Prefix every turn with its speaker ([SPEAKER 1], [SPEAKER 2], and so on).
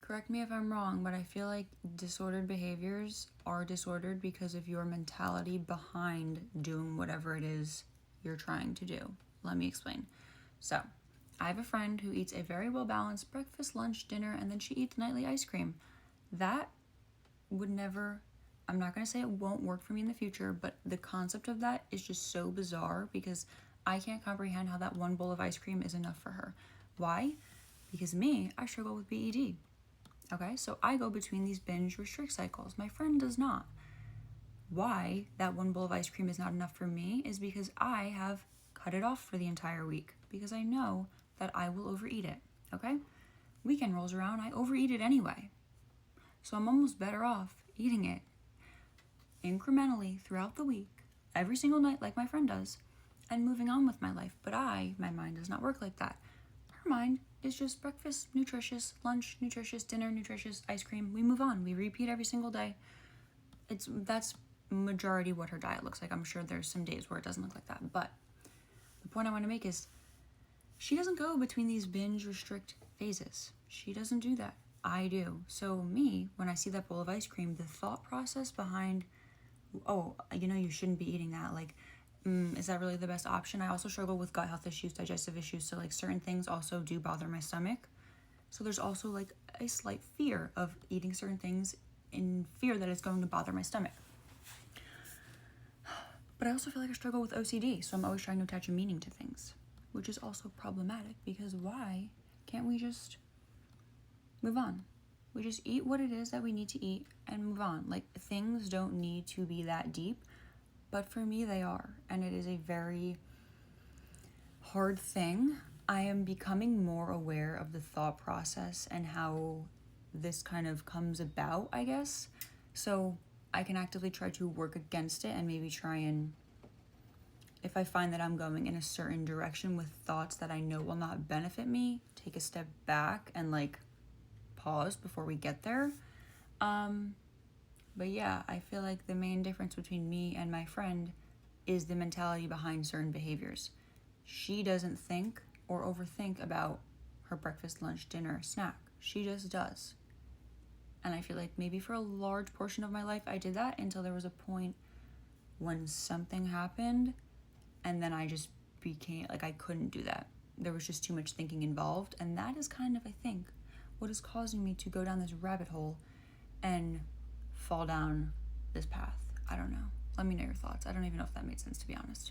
[SPEAKER 1] correct me if I'm wrong, but I feel like disordered behaviors are disordered because of your mentality behind doing whatever it is you're trying to do. Let me explain. So, I have a friend who eats a very well balanced breakfast, lunch, dinner, and then she eats nightly ice cream. That would never, I'm not going to say it won't work for me in the future, but the concept of that is just so bizarre because I can't comprehend how that one bowl of ice cream is enough for her. Why? Because me, I struggle with BED. Okay, so I go between these binge restrict cycles. My friend does not. Why that one bowl of ice cream is not enough for me is because I have cut it off for the entire week because I know that I will overeat it. Okay? Weekend rolls around, I overeat it anyway. So I'm almost better off eating it incrementally throughout the week, every single night like my friend does, and moving on with my life. But my mind does not work like that. Her mind is just breakfast, nutritious, lunch, nutritious, dinner, nutritious, ice cream. We move on. We repeat every single day. That's majority what her diet looks like. I'm sure there's some days where it doesn't look like that. But the point I want to make is she doesn't go between these binge restrict phases. She doesn't do that. I do. So me, when I see that bowl of ice cream, the thought process behind, oh, you shouldn't be eating that. Like, is that really the best option? I also struggle with gut health issues, digestive issues. So like certain things also do bother my stomach. So there's also like a slight fear of eating certain things in fear that it's going to bother my stomach. But I also feel like I struggle with OCD. So I'm always trying to attach a meaning to things, which is also problematic because why can't we just move on? We just eat what it is that we need to eat and move on. Like things don't need to be that deep. But for me, they are. And it is a very hard thing. I am becoming more aware of the thought process and how this kind of comes about, I guess. So I can actively try to work against it and maybe try and, if I find that I'm going in a certain direction with thoughts that I know will not benefit me, take a step back and like pause before we get there. But yeah, I feel like the main difference between me and my friend is the mentality behind certain behaviors. She doesn't think or overthink about her breakfast, lunch, dinner, snack. She just does. And I feel like maybe for a large portion of my life I did that until there was a point when something happened and then I just became like I couldn't do that. There was just too much thinking involved, and that is kind of, I think, what is causing me to go down this rabbit hole and fall down this path. I don't know. Let me know your thoughts. I don't even know if that made sense, to be honest.